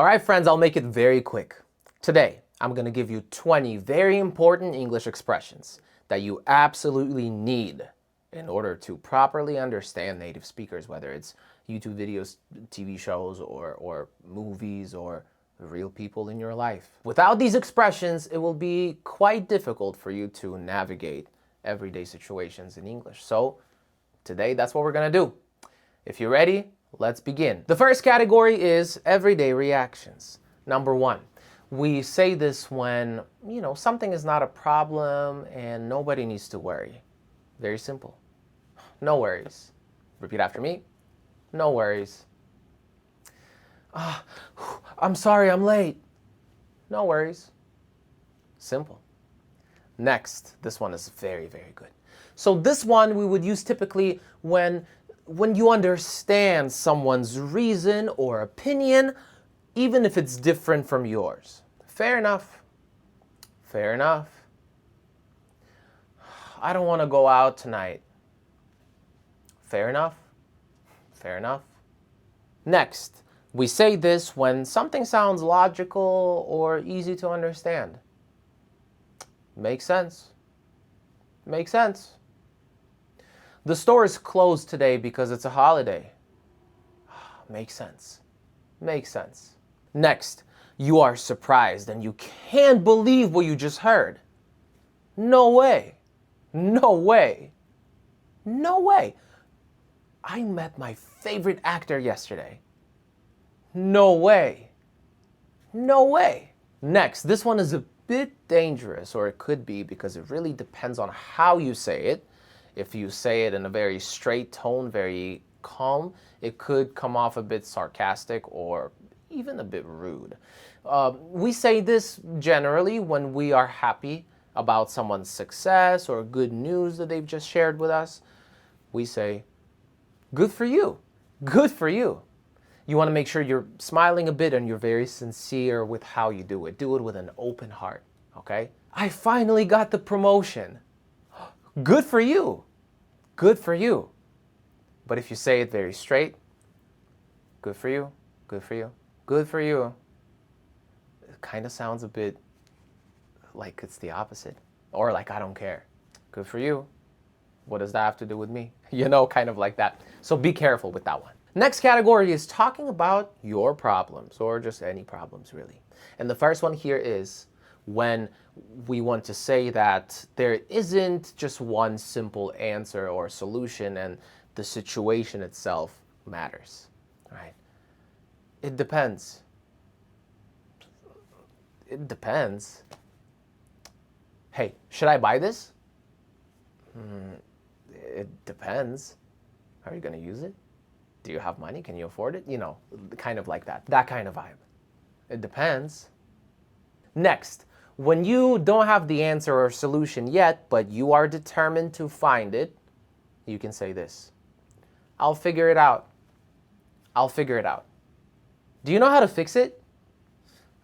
All right, friends, I'll make it very quick. Today, I'm going to give you 20 very important English expressions that you absolutely need in order to properly understand native speakers, whether it's YouTube videos, TV shows, or movies, or real people in your life. Without these expressions, it will be quite difficult for you to navigate everyday situations in English. So today, that's what we're going to do. If you're ready, let's begin. The first category is everyday reactions. Number one, we say this when, something is not a problem and nobody needs to worry. Very simple. No worries. Repeat after me. No worries. I'm sorry, I'm late. No worries. Simple. Next, this one is very, very good. So this one we would use typically when you understand someone's reason or opinion, even if it's different from yours. Fair enough. Fair enough. I don't want to go out tonight. Fair enough. Fair enough. Next, we say this when something sounds logical or easy to understand. Makes sense. Makes sense. The store is closed today because it's a holiday. Makes sense. Makes sense. Next, you are surprised and you can't believe what you just heard. No way. No way. No way. I met my favorite actor yesterday. No way. No way. Next, this one is a bit dangerous, or it could be, because it really depends on how you say it. If you say it in a very straight tone, very calm, it could come off a bit sarcastic or even a bit rude. We say this generally when we are happy about someone's success or good news that they've just shared with us. We say, good for you. Good for you. You want to make sure you're smiling a bit and you're very sincere with how you do it. Do it with an open heart, okay? I finally got the promotion. Good for you. Good for you. But if you say it very straight, good for you, good for you, good for you, it kind of sounds a bit like it's the opposite. Or like, I don't care. Good for you. What does that have to do with me? Kind of like that. So be careful with that one. Next category is talking about your problems, or just any problems really. And the first one here is when we want to say that there isn't just one simple answer or solution and the situation itself matters, right? It depends. It depends. Hey, should I buy this? It depends. Are you going to use it? Do you have money? Can you afford it? Kind of like that. That kind of vibe. It depends. Next, when you don't have the answer or solution yet, but you are determined to find it, you can say this. I'll figure it out. I'll figure it out. Do you know how to fix it?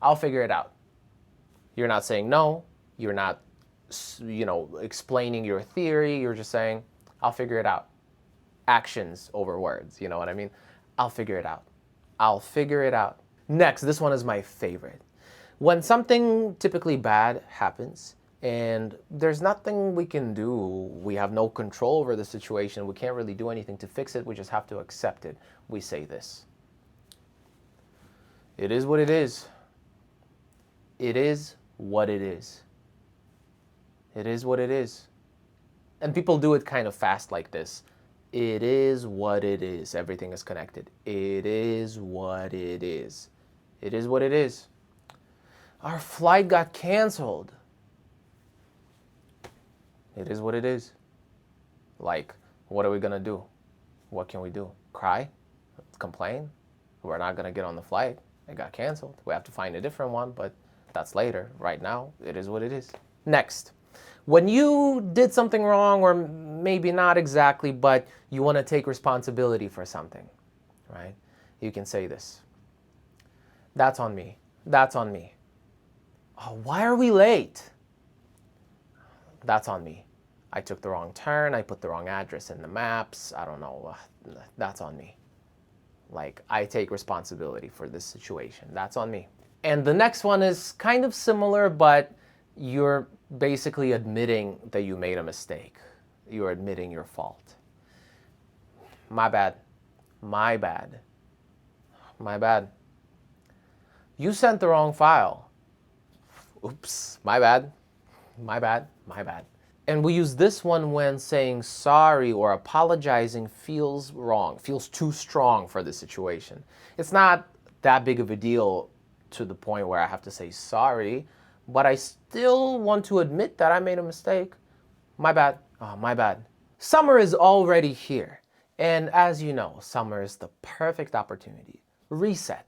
I'll figure it out. You're not saying no. You're not, explaining your theory. You're just saying, I'll figure it out. Actions over words, you know what I mean? I'll figure it out. I'll figure it out. Next, this one is my favorite. When something typically bad happens and there's nothing we can do, we have no control over the situation, we can't really do anything to fix it, we just have to accept it, we say this. It is what it is. It is what it is. It is what it is. And people do it kind of fast like this. It is what it is. Everything is connected. It is what it is. It is what it is. Our flight got canceled. It is what it is. Like, what are we going to do? What can we do? Cry? Complain? We're not going to get on the flight. It got canceled. We have to find a different one, but that's later. Right now, it is what it is. Next. When you did something wrong, or maybe not exactly, but you want to take responsibility for something, right? You can say this. That's on me. That's on me. Oh, why are we late? That's on me. I took the wrong turn. I put the wrong address in the maps. I don't know. That's on me. Like, I take responsibility for this situation. That's on me. And the next one is kind of similar, but you're basically admitting that you made a mistake. You're admitting your fault. My bad. My bad. My bad. You sent the wrong file. Oops, my bad. My bad. My bad. And we use this one when saying sorry or apologizing feels wrong, feels too strong for the situation. It's not that big of a deal to the point where I have to say sorry, but I still want to admit that I made a mistake. My bad. Oh, my bad. Summer is already here. And as you know, summer is the perfect opportunity, reset,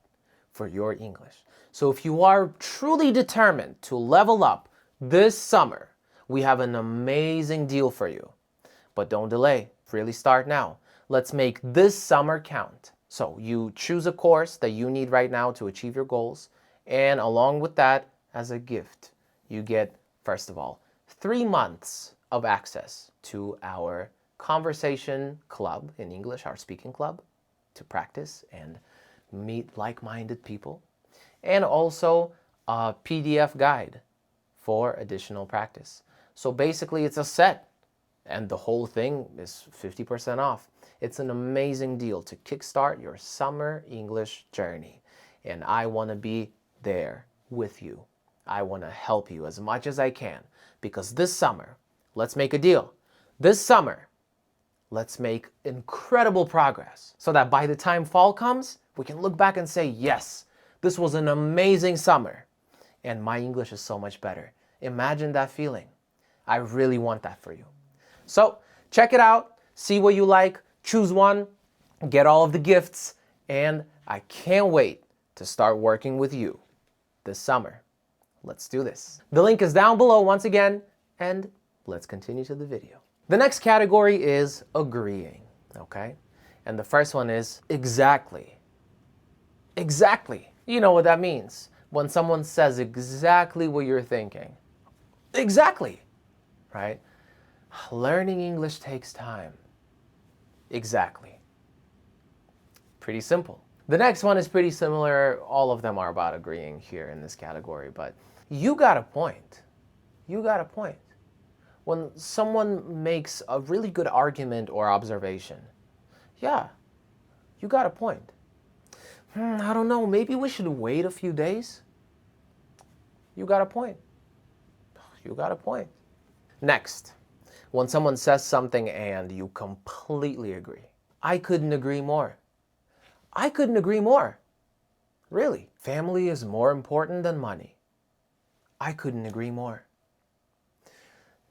for your English. So if you are truly determined to level up this summer, we have an amazing deal for you. But don't delay. Really start now. Let's make this summer count. So you choose a course that you need right now to achieve your goals. And along with that, as a gift, you get, first of all, 3 months of access to our conversation club in English, our speaking club, to practice and meet like-minded people. And also a PDF guide for additional practice. So basically it's a set, and the whole thing is 50% off. It's an amazing deal to kickstart your summer English journey. And I want to be there with you. I want to help you as much as I can, because this summer, let's make a deal. This summer, let's make incredible progress so that by the time fall comes, we can look back and say, yes, this was an amazing summer and my English is so much better. Imagine that feeling. I really want that for you. So check it out, see what you like, choose one, get all of the gifts, and I can't wait to start working with you this summer. Let's do this. The link is down below once again, and let's continue to the video. The next category is agreeing, okay? And the first one is exactly. Exactly. You know what that means. When someone says exactly what you're thinking. Exactly, right? Learning English takes time. Exactly. Pretty simple. The next one is pretty similar. All of them are about agreeing here in this category, but you got a point. You got a point. When someone makes a really good argument or observation, yeah, you got a point. I don't know, maybe we should wait a few days. You got a point. You got a point. Next, when someone says something and you completely agree. I couldn't agree more. I couldn't agree more. Really. Family is more important than money. I couldn't agree more.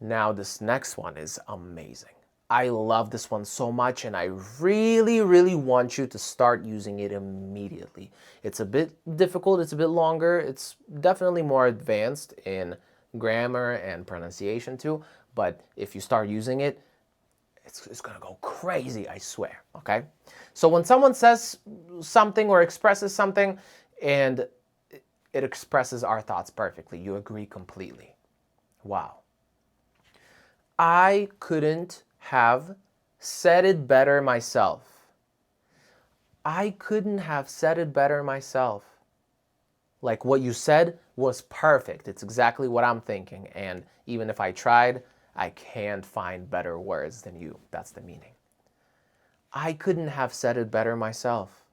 Now this next one is amazing. I love this one so much, and I really, really want you to start using it immediately. It's a bit difficult, it's a bit longer, it's definitely more advanced in grammar and pronunciation too, but if you start using it, it's gonna go crazy, I swear, okay? So when someone says something or expresses something, and it expresses our thoughts perfectly, you agree completely. Wow. I couldn't have said it better myself. I couldn't have said it better myself. Like, what you said was perfect. It's exactly what I'm thinking. And even if I tried, I can't find better words than you. That's the meaning. I couldn't have said it better myself.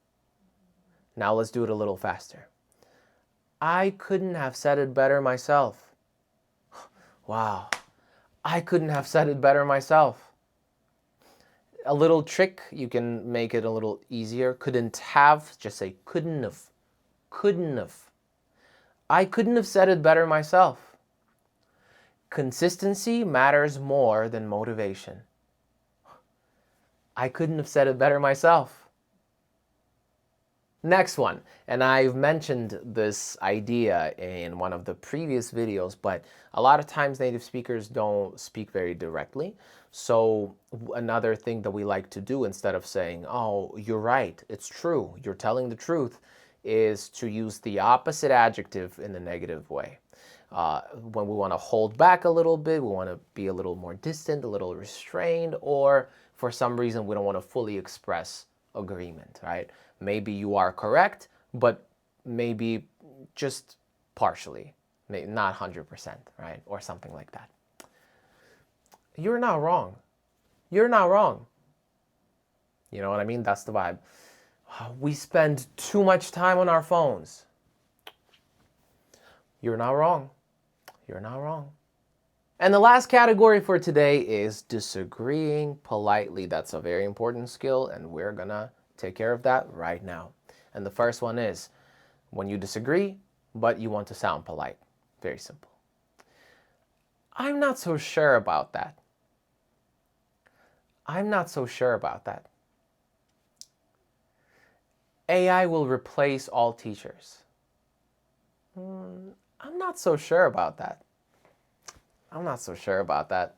Now let's do it a little faster. I couldn't have said it better myself. Wow. I couldn't have said it better myself. A little trick, you can make it a little easier. Couldn't have, just say couldn't have. Couldn't have. I couldn't have said it better myself. Consistency matters more than motivation. I couldn't have said it better myself. Next one, and I've mentioned this idea in one of the previous videos, but a lot of times native speakers don't speak very directly. So another thing that we like to do, instead of saying, oh, you're right, it's true, you're telling the truth, is to use the opposite adjective in the negative way. When we want to hold back a little bit, we want to be a little more distant, a little restrained, or for some reason we don't want to fully express agreement, right? Maybe you are correct, but maybe just partially, maybe not 100%, right? Or something like that. You're not wrong. You're not wrong. You know what I mean? That's the vibe. We spend too much time on our phones. You're not wrong. You're not wrong. And the last category for today is disagreeing politely. That's a very important skill, and we're gonna take care of that right now. And the first one is when you disagree, but you want to sound polite. Very simple. I'm not so sure about that. I'm not so sure about that. AI will replace all teachers. I'm not so sure about that. I'm not so sure about that.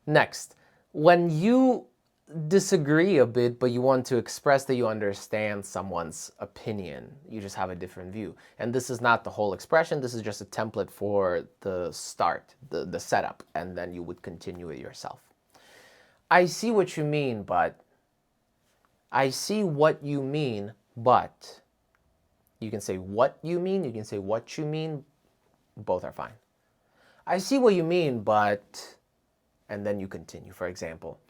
Next, when you disagree a bit, but you want to express that you understand someone's opinion, you just have a different view. And this is not the whole expression, this is just a template for the start, the setup, and then you would continue it yourself. I see what you mean, but. I see what you mean, but. You can say what you mean, you can say what you mean, both are fine. I see what you mean, but, and then you continue. For example,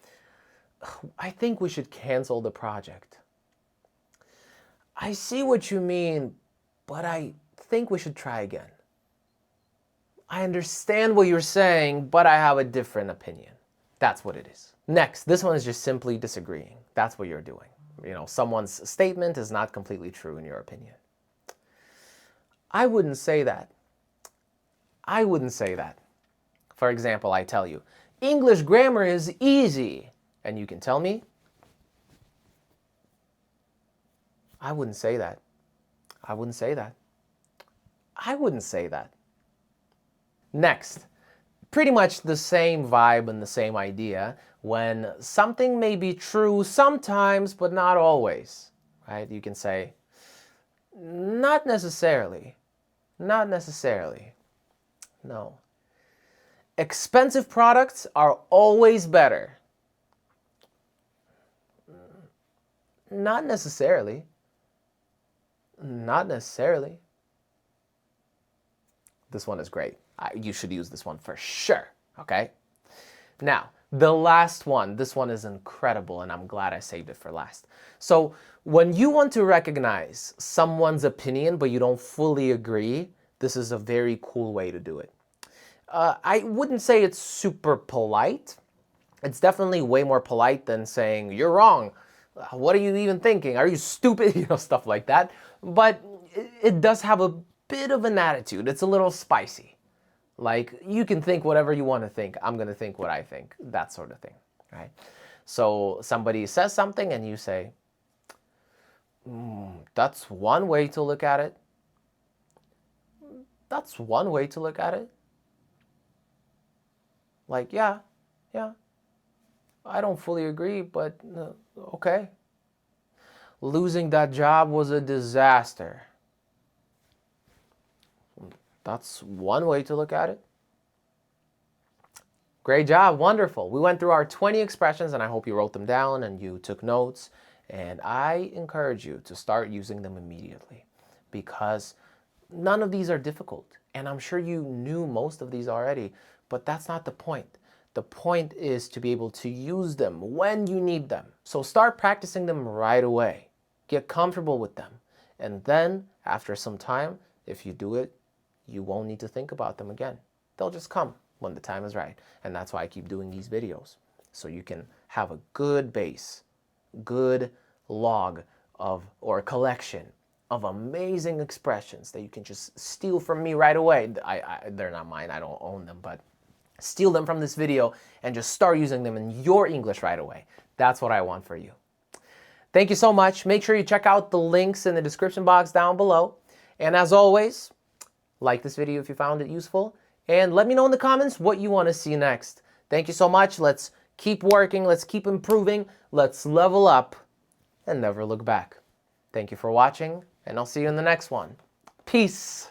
I think we should cancel the project. I see what you mean, but I think we should try again. I understand what you're saying, but I have a different opinion. That's what it is. Next, this one is just simply disagreeing. That's what you're doing. You know, someone's statement is not completely true in your opinion. I wouldn't say that. I wouldn't say that. For example, I tell you, English grammar is easy. And you can tell me, I wouldn't say that. I wouldn't say that. I wouldn't say that. Next, pretty much the same vibe and the same idea when something may be true sometimes, but not always, right? You can say, not necessarily. Not necessarily. No. Expensive products are always better. Not necessarily. Not necessarily. This one is great. You should use this one for sure, okay? Now, the last one. This one is incredible, and I'm glad I saved it for last. So, when you want to recognize someone's opinion, but you don't fully agree, this is a very cool way to do it. I wouldn't say it's super polite. It's definitely way more polite than saying, you're wrong. What are you even thinking? Are you stupid? You know, stuff like that. But it does have a bit of an attitude. It's a little spicy. Like, you can think whatever you want to think. I'm going to think what I think. That sort of thing, right? So somebody says something and you say, that's one way to look at it. That's one way to look at it. Like, yeah, I don't fully agree, but okay. Losing that job was a disaster. That's one way to look at it. Great job, wonderful. We went through our 20 expressions and I hope you wrote them down and you took notes. And I encourage you to start using them immediately because none of these are difficult. And I'm sure you knew most of these already, but that's not the point. The point is to be able to use them when you need them. So start practicing them right away. Get comfortable with them. And then after some time, if you do it, you won't need to think about them again. They'll just come when the time is right. And that's why I keep doing these videos. So you can have a good base, good log of, or a collection of amazing expressions that you can just steal from me right away. They're not mine, I don't own them, but steal them from this video and just start using them in your English right away. That's what I want for you. Thank you so much. Make sure you check out the links in the description box down below. And as always, like this video if you found it useful, and let me know in the comments what you want to see next. Thank you so much. Let's keep working, let's keep improving, let's level up, and never look back. Thank you for watching, and I'll see you in the next one. Peace.